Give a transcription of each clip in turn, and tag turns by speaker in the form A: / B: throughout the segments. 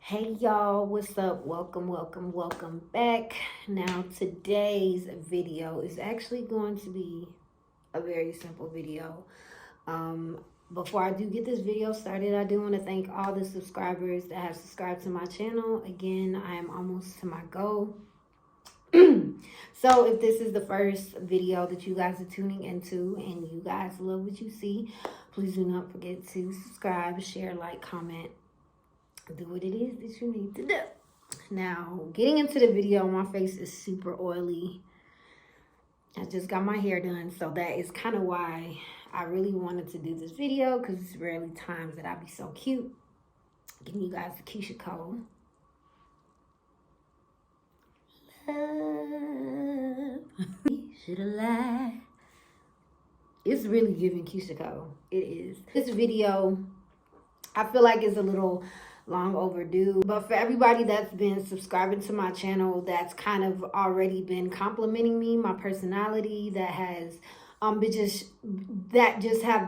A: Hey y'all, what's up? Welcome back. Now today's video is actually going to be a very simple video. Before I do get this video started, I do want to thank all the subscribers that have subscribed to my channel. Again, I am almost to my goal. So if this is the first video that you guys are tuning into and you guys love what you see, please do not forget to subscribe, share, like, comment. Do what it is that you need to do. Now, getting into the video, my face is super oily. I just got my hair done, so that is kind of why I really wanted to do this video, because it's rarely times that I be so cute. Giving you guys the Keisha Cole. Love. Should have lied. It's really giving Keisha Cole. It is. This video, I feel like it's a little long overdue, but for everybody that's been subscribing to my channel, that's kind of already been complimenting me, my personality, that has have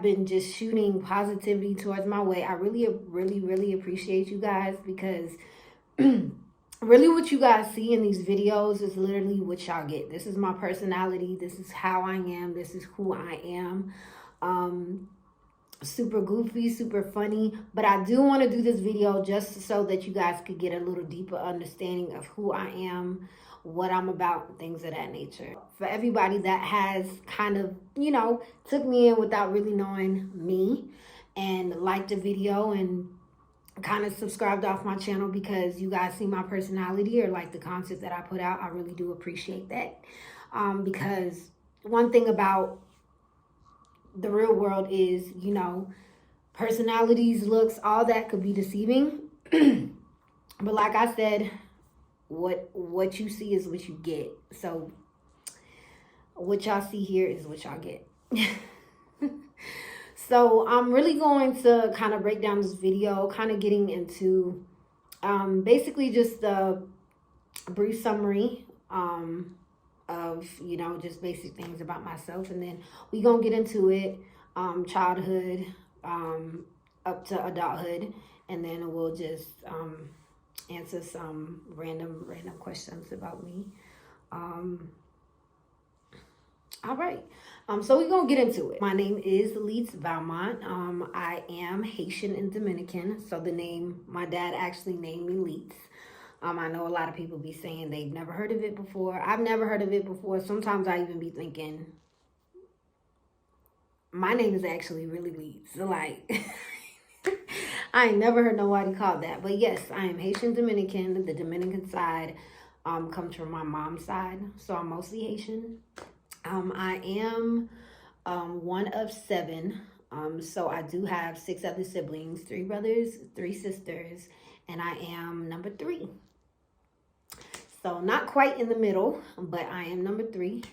A: been just shooting positivity towards my way, I really appreciate you guys, because really what you guys see in these videos is literally what y'all get. This is my personality, this is how I am, this is who I am. Super goofy, super funny, but I do want to do this video just so that you guys could get a little deeper understanding of who I am, what I'm about, things of that nature. For everybody that has kind of, took me in without really knowing me and liked the video and kind of subscribed off my channel because you guys see my personality or like the content that I put out, I really do appreciate that. Because one thing about the real world is, personalities, looks, all that could be deceiving. But like I said, what you see is what you get. So what y'all see here is what y'all get. So I'm really going to kind of break down this video, kind of getting into basically just a brief summary of just basic things about myself, and then we gonna get into it, childhood up to adulthood, and then we'll just answer some random questions about me. All right, so we're gonna get into it. My name is Leeds Valmont. I am Haitian and Dominican, so my dad actually named me Leeds. I know a lot of people be saying they've never heard of it before. I've never heard of it before. Sometimes I even be thinking, my name is actually really Leeds. So like, I ain't never heard nobody call that. But yes, I am Haitian Dominican. The Dominican side comes from my mom's side. So I'm mostly Haitian. I am one of 7. So I do have 6 other siblings, 3 brothers, 3 sisters, and I am number 3. So not quite in the middle, but I am number 3.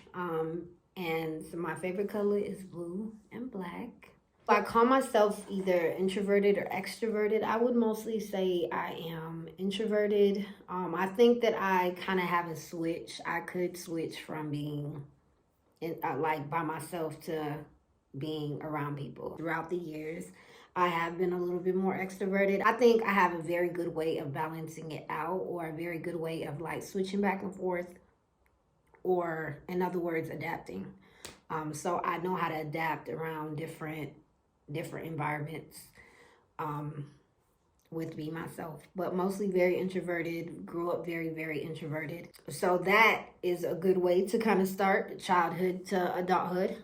A: And so my favorite color is blue and black. I call myself either introverted or extroverted. I would mostly say I am introverted. I think that I kind of have a switch. I could switch from being like by myself to being around people. Throughout the years, I have been a little bit more extroverted. I think I have a very good way of balancing it out, or a very good way of like switching back and forth, or in other words, adapting. So I know how to adapt around different environments with me myself, but mostly very introverted. Grew up very introverted. So that is a good way to kind of start childhood to adulthood.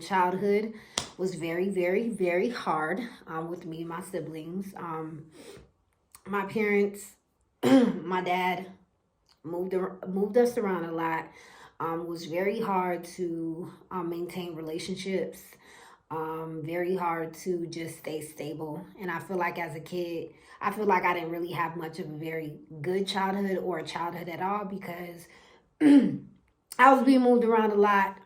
A: Childhood was very hard with me and my siblings. My parents, my dad moved us around a lot. Was very hard to maintain relationships. Very hard to just stay stable. And I feel like as a kid, I feel like I didn't really have much of a very good childhood or a childhood at all because I was being moved around a lot.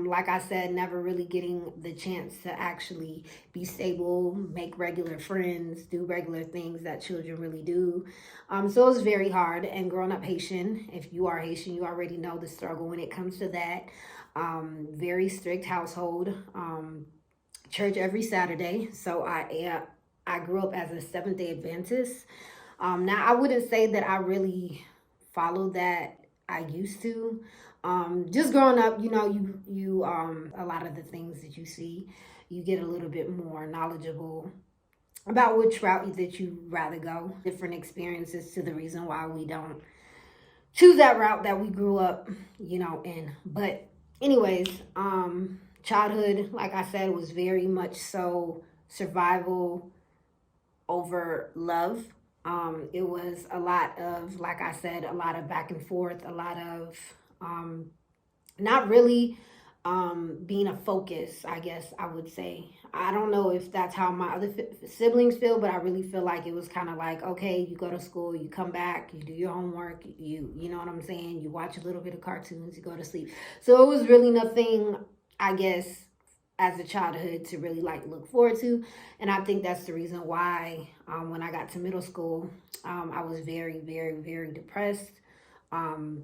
A: Like I said, never really getting the chance to actually be stable, make regular friends, do regular things that children really do. So it was very hard. And growing up Haitian, if you are Haitian, you already know the struggle when it comes to that. Very strict household. Church every Saturday. So I grew up as a Seventh Day Adventist. Now I wouldn't say that I really followed that. I used to. Just growing up, you a lot of the things that you see, you get a little bit more knowledgeable about which route that you rather go. Different experiences to the reason why we don't choose that route that we grew up, in. But anyways, childhood, like I said, was very much so survival over love. It was a lot of, like I said, a lot of back and forth, a lot of not really being a focus, I guess I would say. I don't know if that's how my other siblings feel, but I really feel like it was kind of like, okay, you go to school, you come back, you do your homework, you know what I'm saying? You watch a little bit of cartoons, you go to sleep. So it was really nothing, I guess, as a childhood to really like look forward to. And I think that's the reason why when I got to middle school, I was very, very, very depressed,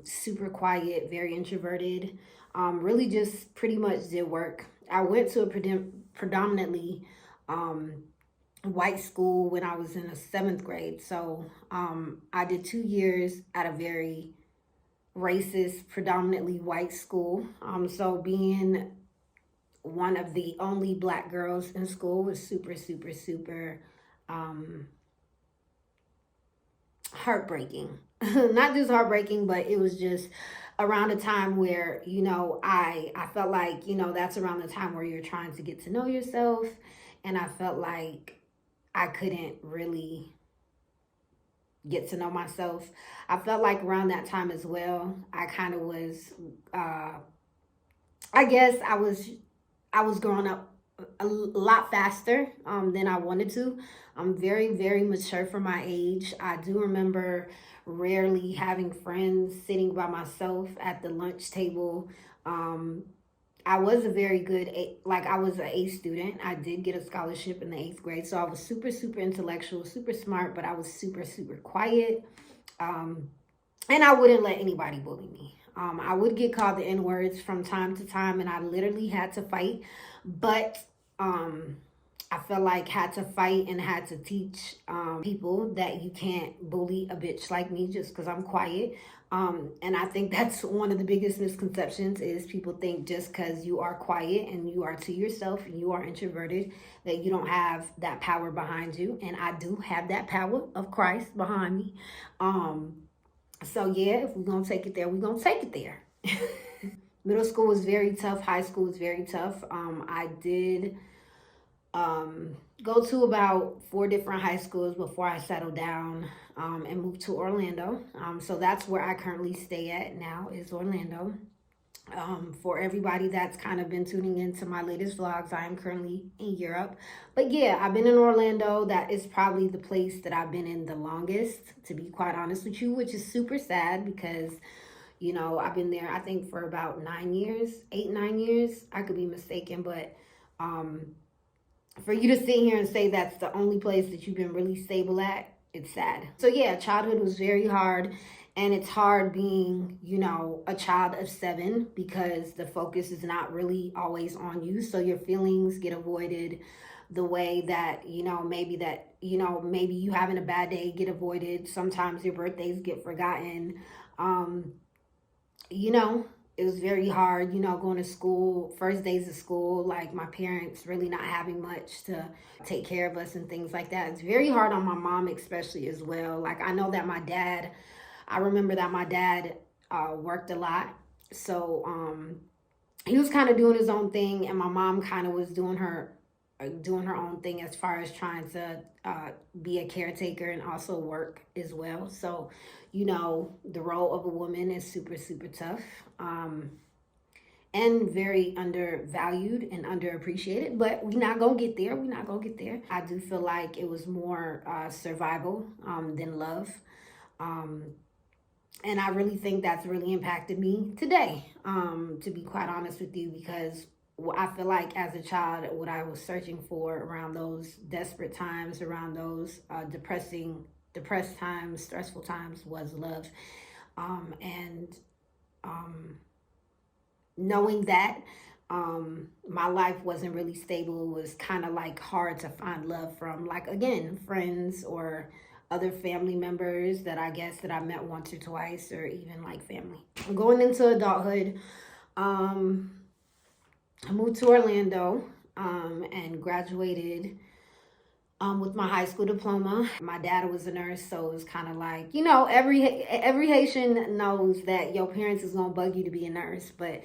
A: super quiet, very introverted, really just pretty much did work. I went to a predominantly white school when I was in the seventh grade. So I did 2 years at a very racist, predominantly white school. So being one of the only black girls in school was super, super, super heartbreaking. Not just heartbreaking, but it was just around a time where, I felt like, that's around the time where you're trying to get to know yourself. And I felt like I couldn't really get to know myself. I felt like around that time as well, I kind of was, I guess I was growing up a lot faster than I wanted to. I'm very, very mature for my age. I do remember rarely having friends, sitting by myself at the lunch table. Um, I was a very good, like I was an A student. I did get a scholarship in the eighth grade. So I was super, super intellectual, super smart, but I was super, super quiet. Um, and I wouldn't let anybody bully me. I would get called the N words from time to time, and I literally had to fight. But I felt like had to fight and had to teach people that you can't bully a bitch like me just because I'm quiet. And I think that's one of the biggest misconceptions is people think just because you are quiet and you are to yourself and you are introverted that you don't have that power behind you. And I do have that power of Christ behind me. So yeah, if we're gonna take it there, we're gonna take it there. Middle school was very tough. High school was very tough. I did go to about 4 different high schools before I settled down and moved to Orlando. So that's where I currently stay at now is Orlando. For everybody that's kind of been tuning into my latest vlogs, I am currently in Europe. But yeah, I've been in Orlando. That is probably the place that I've been in the longest, to be quite honest with you, which is super sad because, I've been there, I think, for about 9 years, 8, 9 years. I could be mistaken, but for you to sit here and say that's the only place that you've been really stable at, it's sad. So yeah, childhood was very hard. And it's hard being, a child of 7 because the focus is not really always on you. So your feelings get avoided the way that, maybe you having a bad day get avoided. Sometimes your birthdays get forgotten. It was very hard, going to school, first days of school, like my parents really not having much to take care of us and things like that. It's very hard on my mom, especially as well. Like I know that I remember that my dad worked a lot. So he was kind of doing his own thing and my mom kind of was doing her own thing as far as trying to be a caretaker and also work as well. So, the role of a woman is super, super tough. and very undervalued and underappreciated, but we're not gonna get there. We're not gonna get there. I do feel like it was more survival than love. Um, and I really think that's really impacted me today, to be quite honest with you, because I feel like as a child, what I was searching for around those desperate times, around those depressed times, stressful times, was love. And knowing that my life wasn't really stable, it was kind of like hard to find love from, like, again, friends or other family members that I guess that I met once or twice, or even like family. Going into adulthood, um, I moved to Orlando and graduated with my high school diploma. My dad was a nurse, so it was kind of like, every Haitian knows that your parents is gonna bug you to be a nurse. But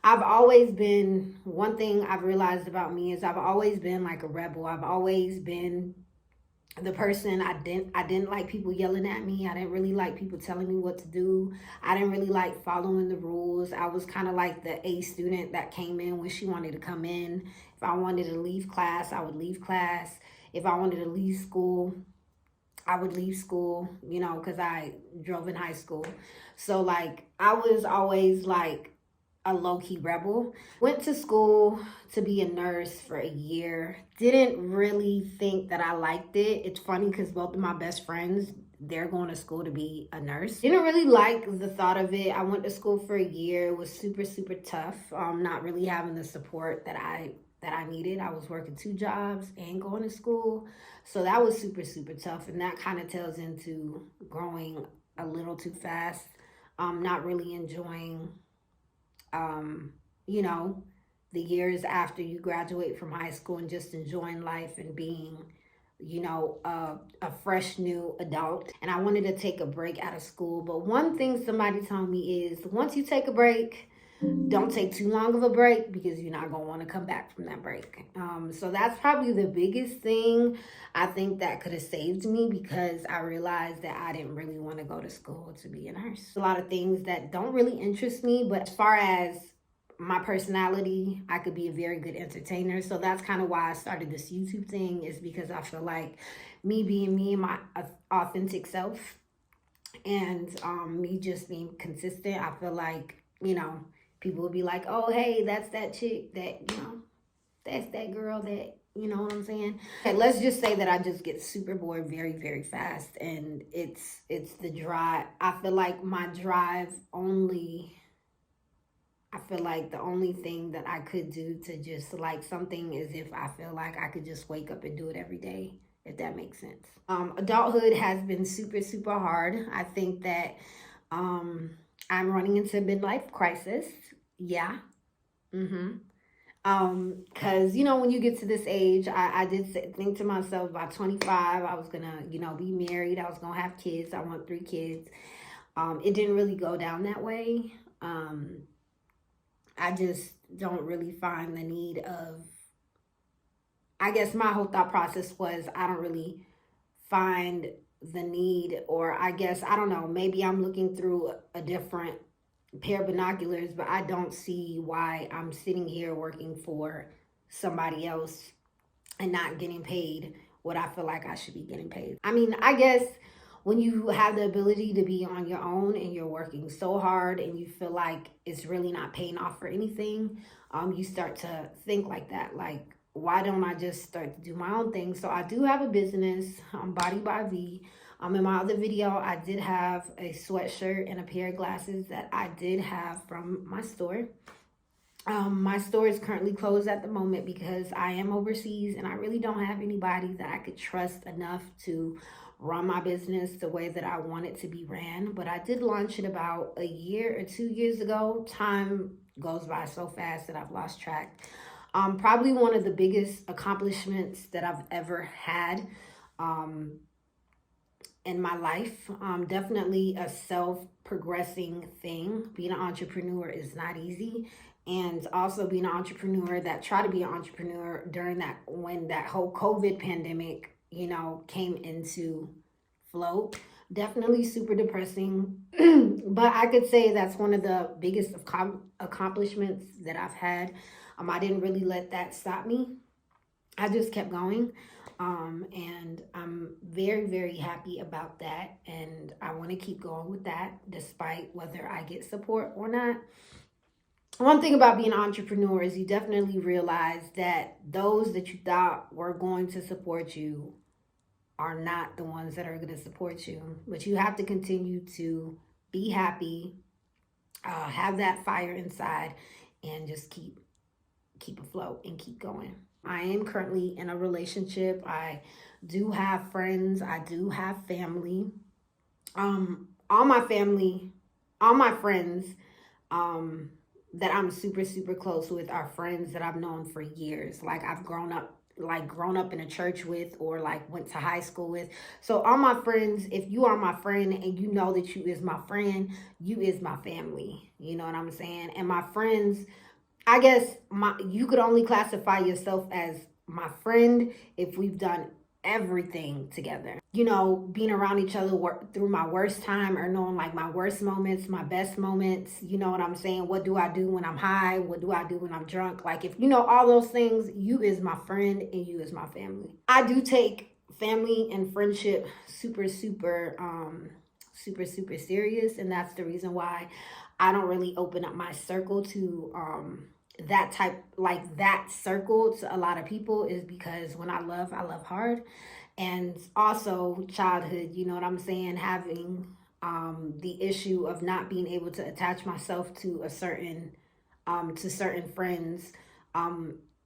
A: I've always been, one thing I've realized about me is I've always been like a rebel. I've always been the person. I didn't like people yelling at me. I didn't really like people telling me what to do. I didn't really like following the rules. I was kind of like the A student that came in when she wanted to come in. If I wanted to leave class, I would leave class. If I wanted to leave school, I would leave school, because I drove in high school. So like I was always like a low-key rebel. Went to school to be a nurse for a year. Didn't really think that I liked it. It's funny because both of my best friends, they're going to school to be a nurse. Didn't really like the thought of it. I went to school for a year. It was super, super tough. Not really having the support that I needed. I was working 2 jobs and going to school. So that was super, super tough. And that kind of tells into growing a little too fast. Not really enjoying you know, the years after you graduate from high school, and just enjoying life and being, a fresh new adult. And I wanted to take a break out of school. But one thing somebody told me is once you take a break, don't take too long of a break, because you're not going to want to come back from that break. So that's probably the biggest thing I think that could have saved me, because I realized that I didn't really want to go to school to be a nurse. A lot of things that don't really interest me, but as far as my personality, I could be a very good entertainer. So that's kind of why I started this YouTube thing, is because I feel like me being me and my authentic self, and me just being consistent, I feel like, people will be like, oh, hey, that's that chick that, that's that girl that, you know what I'm saying? Okay, let's just say that I just get super bored very, very fast. And it's the drive. I feel like my drive I feel like the only thing that I could do to just like something is if I feel like I could just wake up and do it every day, if that makes sense. Adulthood has been super, super hard. I think that I'm running into a midlife crisis. Yeah. Because, when you get to this age, I did think to myself, by 25, I was going to, be married. I was going to have kids. I want 3 kids. It didn't really go down that way. I just don't really find the need of, I guess my whole thought process was, I don't really find the need, or I guess, I don't know, maybe I'm looking through a different pair of binoculars, but I don't see why I'm sitting here working for somebody else and not getting paid what I feel like I should be getting paid. I mean, I guess when you have the ability to be on your own and you're working so hard and you feel like it's really not paying off for anything, you start to think like that. Like, why don't I just start to do my own thing? So I do have a business, Body by V. In my other video, I did have a sweatshirt and a pair of glasses that I did have from my store. My store is currently closed at the moment because I am overseas and I really don't have anybody that I could trust enough to run my business the way that I want it to be ran. But I did launch it about a year or 2 years ago. Time goes by so fast that I've lost track. Probably one of the biggest accomplishments that I've ever had in my life. Definitely a self-progressing thing. Being an entrepreneur is not easy. And also being an entrepreneur that tried to be an entrepreneur during when that whole COVID pandemic, came into float. Definitely super depressing. But I could say that's one of the biggest accomplishments that I've had. I didn't really let that stop me. I just kept going. And I'm very, very happy about that. And I want to keep going with that despite whether I get support or not. One thing about being an entrepreneur is you definitely realize that those that you thought were going to support you are not the ones that are going to support you. But you have to continue to be happy, have that fire inside, and just keep afloat and keep going. I am currently in a relationship. I do have friends. I do have family. All my family, all my friends, um, that I'm super super close with are friends that I've known for years. Like I've grown up in a church with, or like went to high school with. So all my friends, if you are my friend and you know that you is my friend, you is my family. You know what I'm saying? And my friends, I guess you could only classify yourself as my friend if we've done everything together. You know, being around each other through my worst time, or knowing like my worst moments, my best moments. You know what I'm saying? What do I do when I'm high? What do I do when I'm drunk? Like, if you know all those things, you is my friend and you is my family. I do take family and friendship super super serious, and that's the reason why I don't really open up my circle to that circle to a lot of people, is because when I love hard. And also childhood, you know what I'm saying, having the issue of not being able to attach myself to a certain to certain friends.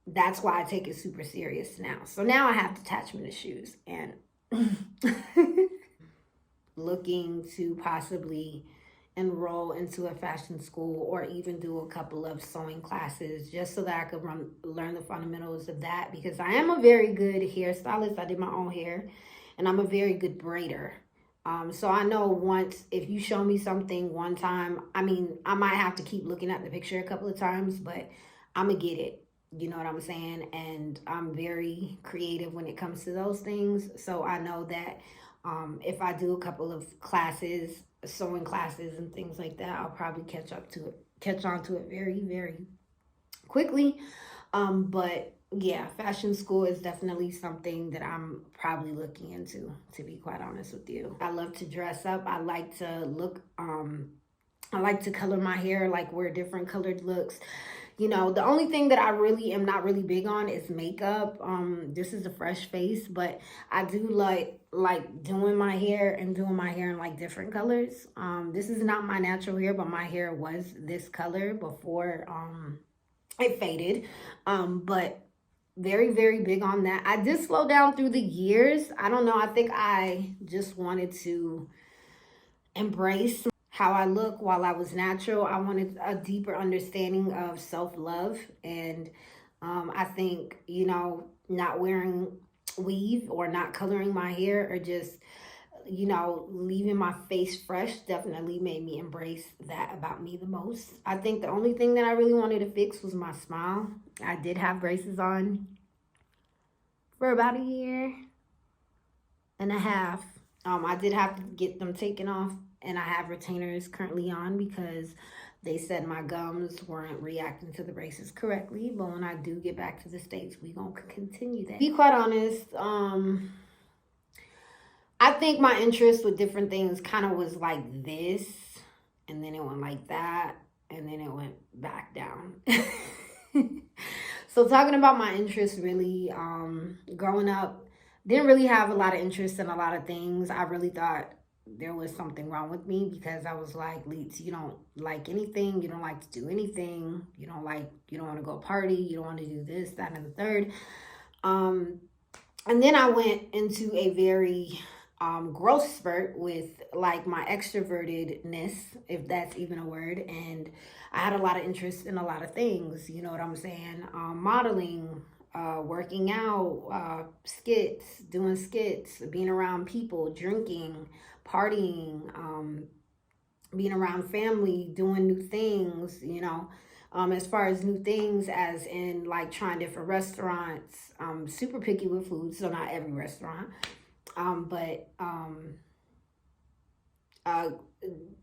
A: That's why I take it super serious now. So now I have detachment issues, and looking to possibly enroll into a fashion school, or even do a couple of sewing classes, just so that I could learn the fundamentals of that, because I am a very good hairstylist. I did my own hair, and I'm a very good braider. So I know once, if you show me something one time, I mean, I might have to keep looking at the picture a couple of times, but I'm gonna get it. You know what I'm saying? And I'm very creative when it comes to those things. So I know that if I do a couple of classes, sewing classes and things like that, I'll probably catch on to it very, very quickly. But yeah, fashion school is definitely something that I'm probably looking into, to be quite honest with you. I love to dress up. I like to I like to color my hair, like wear different colored looks. You know, the only thing that I really am not really big on is makeup. This is a fresh face, but I do like doing my hair and doing my hair in like different colors. This is not my natural hair, but my hair was this color before it faded. But very, very big on that. I did slow down through the years. I don't know. I think I just wanted to embrace how I look while I was natural. I wanted a deeper understanding of self-love. And I think, you know, not wearing weave or not coloring my hair, or just, you know, leaving my face fresh, definitely made me embrace that about me the most. I think the only thing that I really wanted to fix was my smile. I did have braces on for about a year and a half. I did have to get them taken off, and I have retainers currently on because they said my gums weren't reacting to the braces correctly. But when I do get back to the States, we gonna continue that. Be quite honest, I think my interest with different things kind of was like this, and then it went like that, and then it went back down. So talking about my interests, really, growing up, didn't really have a lot of interest in a lot of things. I really thought there was something wrong with me, because I was like, Leets, you don't like anything, you don't like to do anything, you don't want to go party, you don't want to do this, that, and the third. And then I went into a very growth spurt with like my extrovertedness, if that's even a word. And I had a lot of interest in a lot of things, you know what I'm saying? Modeling, working out, doing skits, being around people, drinking, partying, being around family, doing new things, you know. As far as new things, as in like trying different restaurants. I'm super picky with food, so not every restaurant. But uh,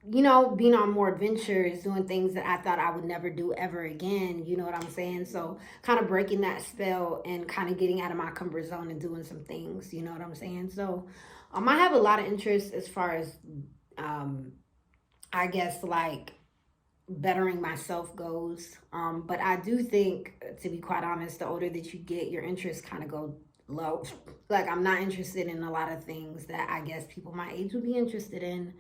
A: being on more adventures, doing things that I thought I would never do ever again. You know what I'm saying? So kind of breaking that spell and kind of getting out of my comfort zone and doing some things. You know what I'm saying? So I have a lot of interest as far as um, I guess like bettering myself goes. But I do think, to be quite honest, the older that you get, your interests kind of go low. Like I'm not interested in a lot of things that I guess people my age would be interested in.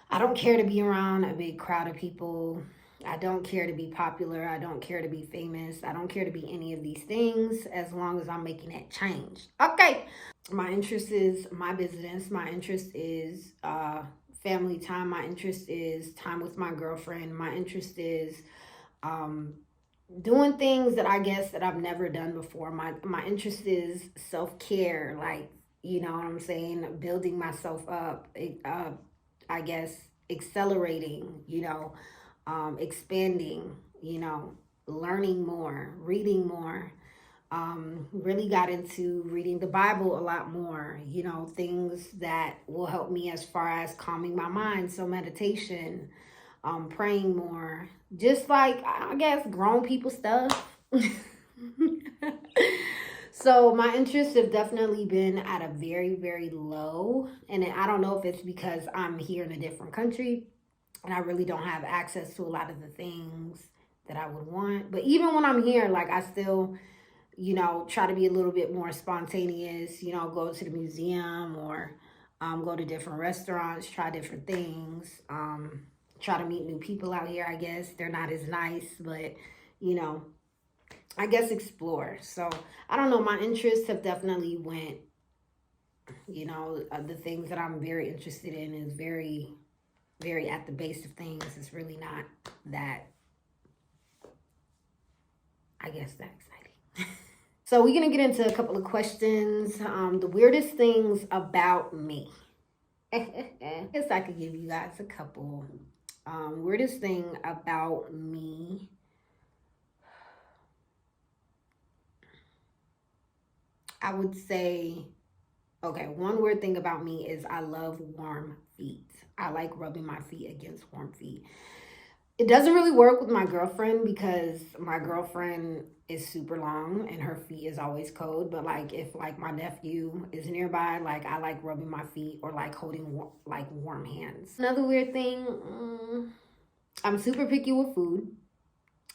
A: I don't care to be around a big crowd of people. I don't care to be popular. I don't care to be famous. I don't care to be any of these things as long as I'm making that change. Okay. My interest is my business. My interest is family time. My interest is time with my girlfriend. My interest is um, doing things that I guess that I've never done before. My interest is self-care, like, you know what I'm saying, building myself up, I guess accelerating, expanding, learning more, reading more. Really got into reading the Bible a lot more, things that will help me as far as calming my mind. So meditation, praying more, just like I guess grown people stuff. So my interests have definitely been at a very, very low. And I don't know if it's because I'm here in a different country and I really don't have access to a lot of the things that I would want. But even when I'm here, like I still, try to be a little bit more spontaneous, go to the museum or go to different restaurants, try different things, try to meet new people out here, I guess. They're not as nice, but, you know, I guess explore. So I don't know. My interests have definitely went, the things that I'm very interested in is very, very at the base of things. It's really not that, I guess, that exciting. So we're going to get into a couple of questions. The weirdest things about me. I guess I could give you guys a couple. Weirdest thing about me. I would say, okay, one weird thing about me is I love warm feet. I like rubbing my feet against warm feet. It doesn't really work with my girlfriend because my girlfriend is super long and her feet is always cold. But like if like my nephew is nearby, like I like rubbing my feet or like holding like warm hands. Another weird thing, I'm super picky with food.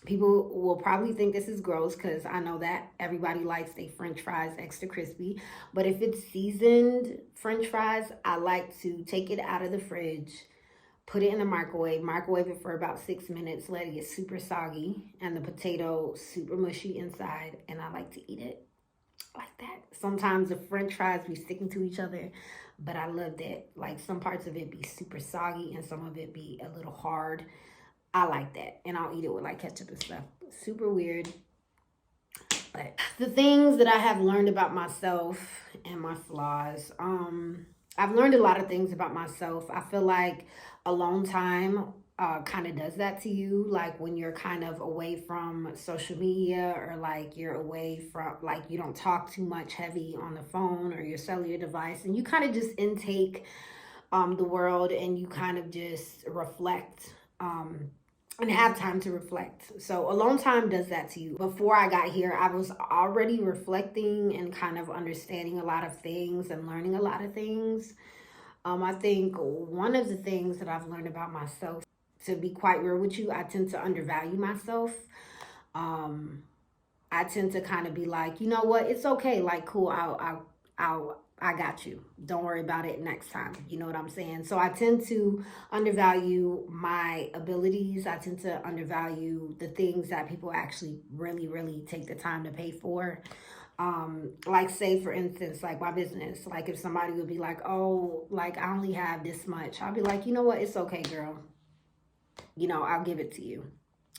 A: People will probably think this is gross because I know that everybody likes their french fries extra crispy. But if it's seasoned french fries, I like to take it out of the fridge, put it in the microwave it for about 6 minutes, let it get super soggy, and the potato super mushy inside, and I like to eat it like that. Sometimes the french fries be sticking to each other, but I love that. Like some parts of it be super soggy and some of it be a little hard. I like that, and I'll eat it with like ketchup and stuff. Super weird. But the things that I have learned about myself and my flaws, I've learned a lot of things about myself. I feel like alone time kind of does that to you. Like when you're kind of away from social media or like you're away from, like you don't talk too much heavy on the phone or your cellular device, and you kind of just intake the world and you kind of just reflect. And have time to reflect. So alone time does that to you. Before I got here, I was already reflecting and kind of understanding a lot of things and learning a lot of things. I think one of the things that I've learned about myself, to be quite real with you, I tend to undervalue myself. I tend to kind of be like, you know what, it's okay. Like, cool, I got you. Don't worry about it next time. You know what I'm saying? So I tend to undervalue my abilities. I tend to undervalue the things that people actually really, really take the time to pay for. Like say for instance, like my business, like if somebody would be like, oh, like I only have this much, I'll be like, you know what, it's okay, girl. I'll give it to you.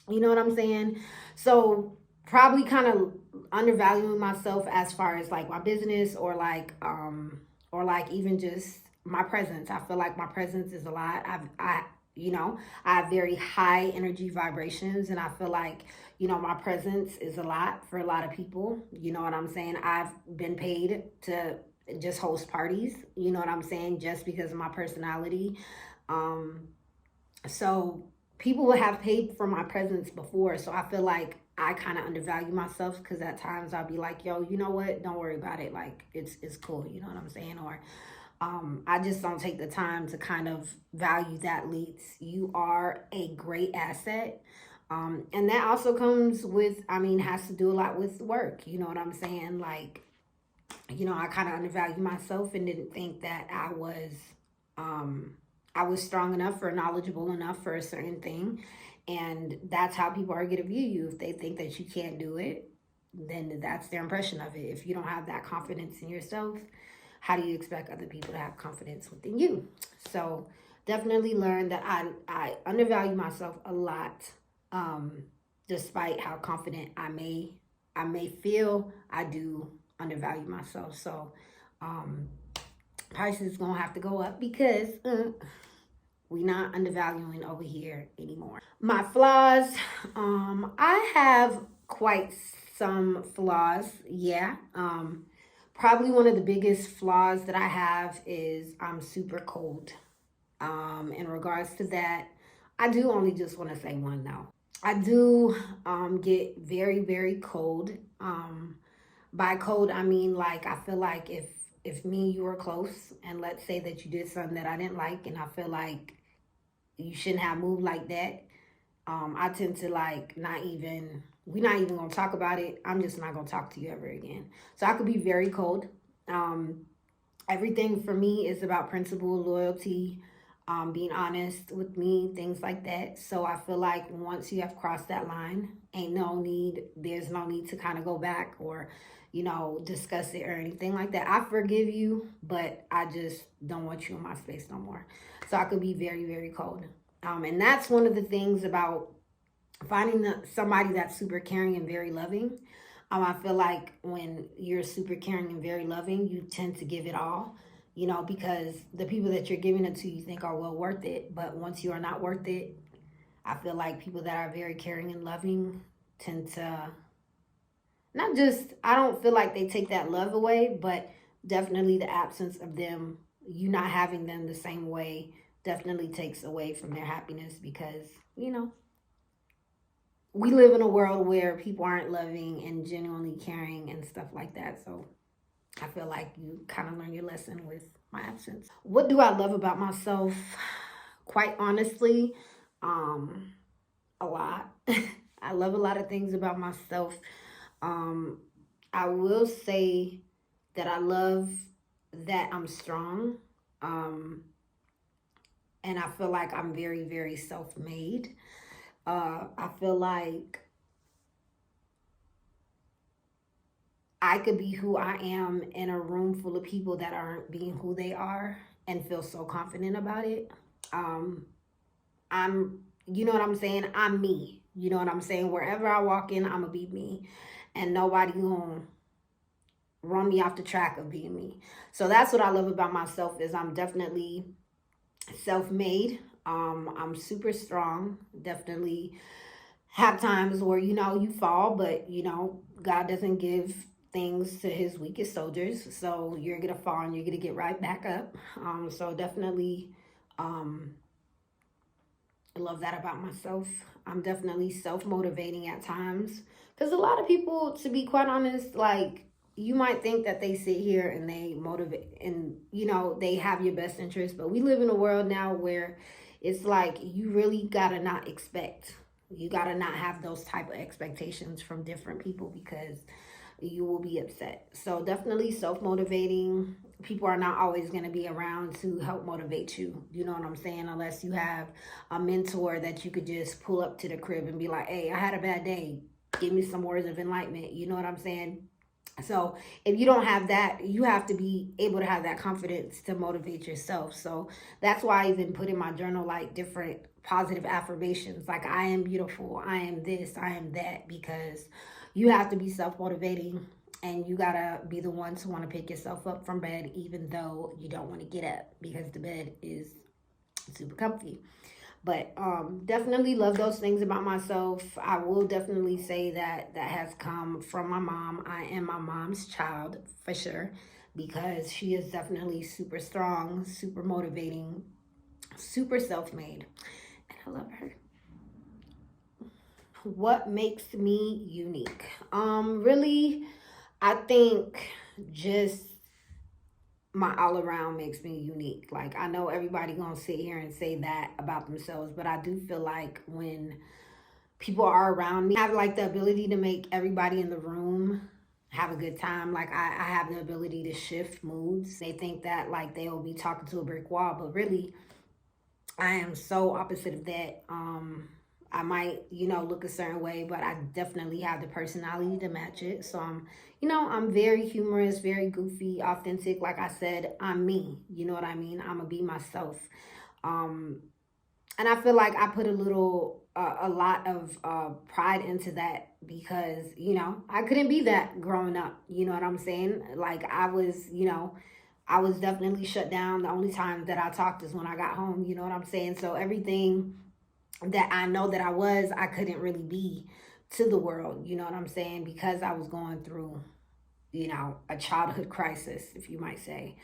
A: You know what I'm saying? So probably kind of undervaluing myself as far as like my business or like even just my presence. I feel like my presence is a lot. I have very high energy vibrations, and I feel like my presence is a lot for a lot of people. You know what I'm saying? I've been paid to just host parties, you know what I'm saying, just because of my personality. So people would have paid for my presence before. So I feel like I kind of undervalue myself because at times I'll be like, yo, you know what? Don't worry about it. Like it's cool. You know what I'm saying? Or I just don't take the time to kind of value that leads. You are a great asset. And that also comes with, I mean, has to do a lot with work. You know what I'm saying? Like, I kind of undervalued myself and didn't think that um, I was strong enough or knowledgeable enough for a certain thing. And that's how people are going to view you. If they think that you can't do it, then that's their impression of it. If you don't have that confidence in yourself, how do you expect other people to have confidence within you? So definitely learn that I undervalue myself a lot, despite how confident I may feel. I do undervalue myself. So prices gonna have to go up because we not undervaluing over here anymore. My flaws, I have quite some flaws. Yeah. Probably one of the biggest flaws that I have is I'm super cold. In regards to that, I do only just want to say one though. I do get very, very cold. By cold, I mean like I feel like if me and you were close, and let's say that you did something that I didn't like, and I feel like you shouldn't have moved like that. I tend to like not even we're not even gonna talk about it. I'm just not gonna talk to you ever again. So I could be very cold. Um, Everything for me is about principle, loyalty, being honest with me, things like that. So I feel like once you have crossed that line, there's no need to kind of go back or, discuss it or anything like that. I forgive you, but I just don't want you in my space no more. So I could be very, very cold. And that's one of the things about finding somebody that's super caring and very loving. I feel like when you're super caring and very loving, you tend to give it all, because the people that you're giving it to, you think are well worth it. But once you are not worth it, I feel like people that are very caring and loving tend to not just, I don't feel like they take that love away, but definitely the absence of them, you not having them the same way, definitely takes away from their happiness because, we live in a world where people aren't loving and genuinely caring and stuff like that. So I feel like you kind of learn your lesson with my absence. What do I love about myself? Quite honestly, um, a lot. I love a lot of things about myself. Um, I will say that I love that I'm strong. Um, and I feel like I'm very, very self made. I feel like I could be who I am in a room full of people that aren't being who they are and feel so confident about it. Um, you know what I'm saying? I'm me. You know what I'm saying? Wherever I walk in, I'm gonna be me, and nobody gonna run me off the track of being me. So that's what I love about myself is I'm definitely self-made. I'm super strong. Definitely have times where you fall, but God doesn't give things to his weakest soldiers. So you're gonna fall and you're gonna get right back up. So definitely um I love that about myself. I'm definitely self-motivating at times. Because a lot of people, to be quite honest, like you might think that they sit here and they motivate and they have your best interest, but we live in a world now where it's like you really gotta not expect. You gotta not have those type of expectations from different people because you will be upset. So definitely self-motivating. People are not always going to be around to help motivate you. You know what I'm saying? Unless you have a mentor that you could just pull up to the crib and be like, hey, I had a bad day. Give me some words of enlightenment. You know what I'm saying? So if you don't have that, you have to be able to have that confidence to motivate yourself. So that's why I even put in my journal like different positive affirmations like I am beautiful, I am this, I am that, because you have to be self-motivating and you gotta be the one to want to pick yourself up from bed even though you don't want to get up because the bed is super comfy. But definitely love those things about myself. I will definitely say that that has come from my mom. I am my mom's child for sure because she is definitely super strong, super motivating. super self-made, and I love her. What makes me unique? Really, I think just my all around makes me unique. Like, I know everybody gonna sit here and say that about themselves, but I do feel like when people are around me, I have like the ability to make everybody in the room have a good time. Like, I have the ability to shift moods. They think that like they'll be talking to a brick wall, but really I am so opposite of that. I might, look a certain way, but I definitely have the personality to match it. So I'm very humorous, very goofy, authentic. Like I said, I'm me. You know what I mean? I'm gonna be myself. Um, and I feel like I put a lot of pride into that because I couldn't be that growing up. You know what I'm saying? Like I was definitely shut down. The only time that I talked is when I got home. You know what I'm saying? So everything that I know that I couldn't really be to the world. You know what I'm saying? Because I was going through a childhood crisis, if you might say.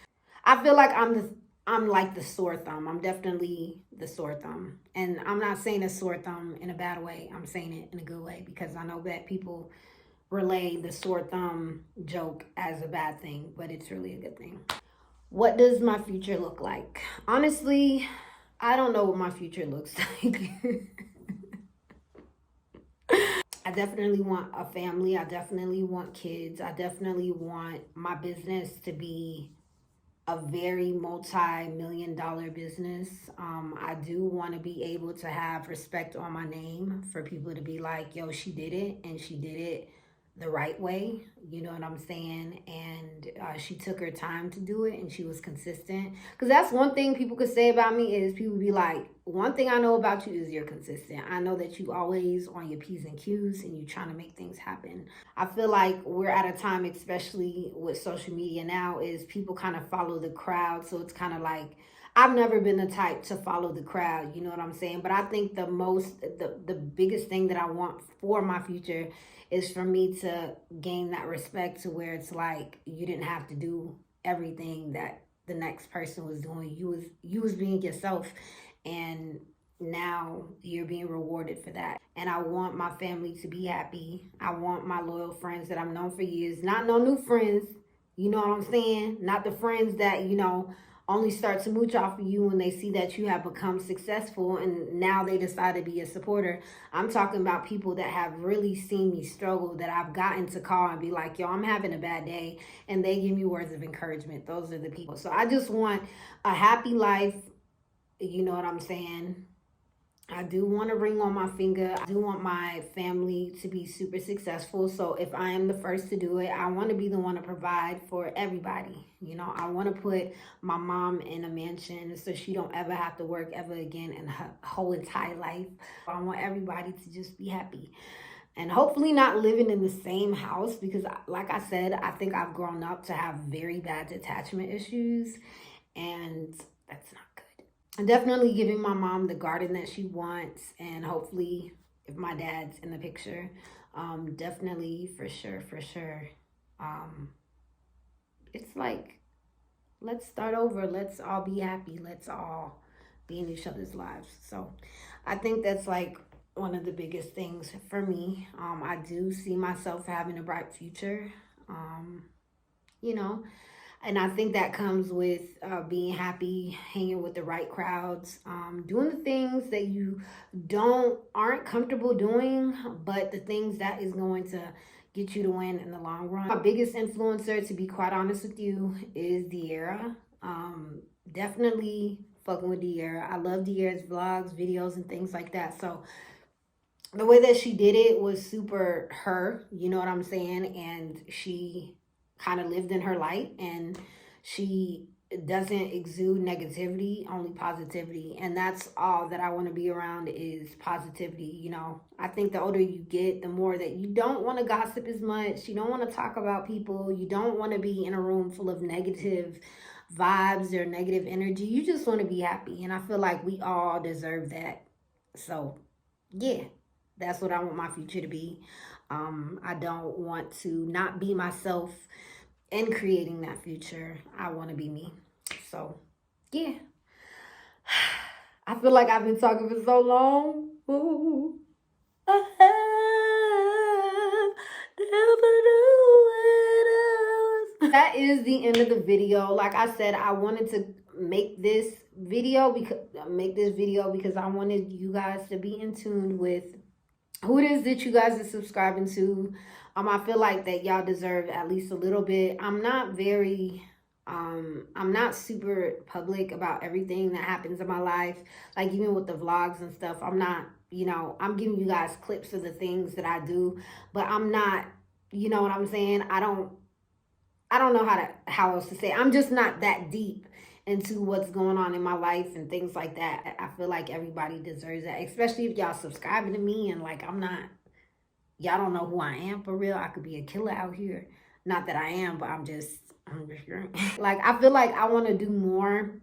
A: I feel like I'm like the sore thumb. I'm definitely the sore thumb. And I'm not saying a sore thumb in a bad way. I'm saying it in a good way because I know that people relay the sore thumb joke as a bad thing, but it's really a good thing. What does my future look like? Honestly, I don't know what my future looks like. I definitely want a family. I definitely want kids. I definitely want my business to be a very multi-million dollar business. I do want to be able to have respect on my name for people to be like, yo, she did it and she did it the right way. You know what I'm saying? And she took her time to do it and she was consistent. Because that's one thing people could say about me is people be like, one thing I know about you is you're consistent. I know that you always on your P's and Q's and you trying to make things happen. I feel like we're at a time, especially with social media now, is people kind of follow the crowd. So it's kind of like, I've never been the type to follow the crowd, you know what I'm saying? But I think the biggest thing that I want for my future is for me to gain that respect to where it's like you didn't have to do everything that the next person was doing. You was being yourself, and now you're being rewarded for that. And I want my family to be happy. I want my loyal friends that I've known for years, not no new friends, you know what I'm saying? Not the friends that, only start to mooch off of you when they see that you have become successful and now they decide to be a supporter. I'm talking about people that have really seen me struggle, that I've gotten to call and be like, yo, I'm having a bad day. And they give me words of encouragement. Those are the people. So I just want a happy life. You know what I'm saying? I do want a ring on my finger. I do want my family to be super successful. So if I am the first to do it, I want to be the one to provide for everybody. I want to put my mom in a mansion so she don't ever have to work ever again in her whole entire life. I want everybody to just be happy. And hopefully not living in the same house because like I said, I think I've grown up to have very bad attachment issues and that's not good. I'm definitely giving my mom the garden that she wants, and hopefully, if my dad's in the picture, definitely for sure, for sure. Um, it's like let's start over. Let's all be happy. Let's all be in each other's lives. So, I think that's like one of the biggest things for me. I do see myself having a bright future. Um, you know, and I think that comes with being happy, hanging with the right crowds, doing the things that you aren't comfortable doing, but the things that is going to get you to win in the long run. My biggest influencer, to be quite honest with you, is De'Ara. Definitely fucking with De'Ara. I love De'Ara's vlogs, videos, and things like that. So the way that she did it was super her, you know what I'm saying? And she kind of lived in her light and she doesn't exude negativity, only positivity. And that's all that I want to be around is positivity. I think the older you get, the more that you don't want to gossip as much. You don't want to talk about people. You don't want to be in a room full of negative vibes or negative energy. You just want to be happy. And I feel like we all deserve that. So, yeah. That's what I want my future to be. I don't want to not be myself in creating that future. I want to be me. So, yeah. I feel like I've been talking for so long. Ooh. I have never knew it. That is the end of the video. Like I said, I wanted to make this video because I wanted you guys to be in tune with who it is that you guys are subscribing to. I feel like that y'all deserve at least a little bit. I'm not super public about everything that happens in my life. Like even with the vlogs and stuff, I'm not, I'm giving you guys clips of the things that I do, but I'm not, you know what I'm saying? I don't know how else to say. I'm just not that deep into what's going on in my life and things like that. I feel like everybody deserves that, especially if y'all subscribing to me and like y'all don't know who I am for real. I could be a killer out here. Not that I am, but I'm just like I feel like I want to do more.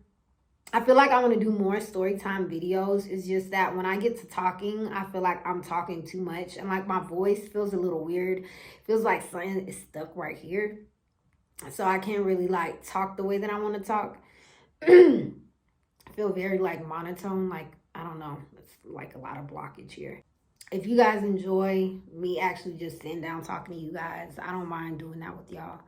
A: I feel like I want to do more story time videos. It's just that when I get to talking, I feel like I'm talking too much and like my voice feels a little weird. It feels like something is stuck right here. So I can't really like talk the way that I want to talk. I feel very like monotone, like I don't know, it's like a lot of blockage here. If you guys enjoy me actually just sitting down talking to you guys, I don't mind doing that with y'all.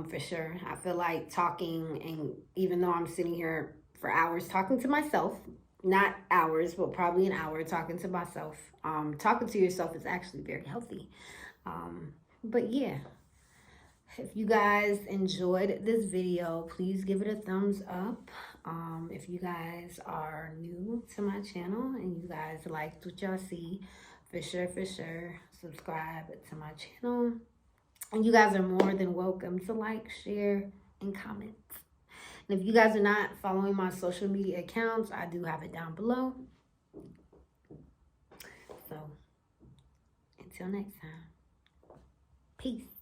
A: For sure. I feel like talking, and even though I'm sitting here for hours talking to myself, not hours, but probably an hour talking to myself. Talking to yourself is actually very healthy. But yeah, if you guys enjoyed this video, please give it a thumbs up. If you guys are new to my channel and you guys liked what y'all see, for sure, subscribe to my channel. And you guys are more than welcome to like, share, and comment. And if you guys are not following my social media accounts, I do have it down below. So, until next time, peace.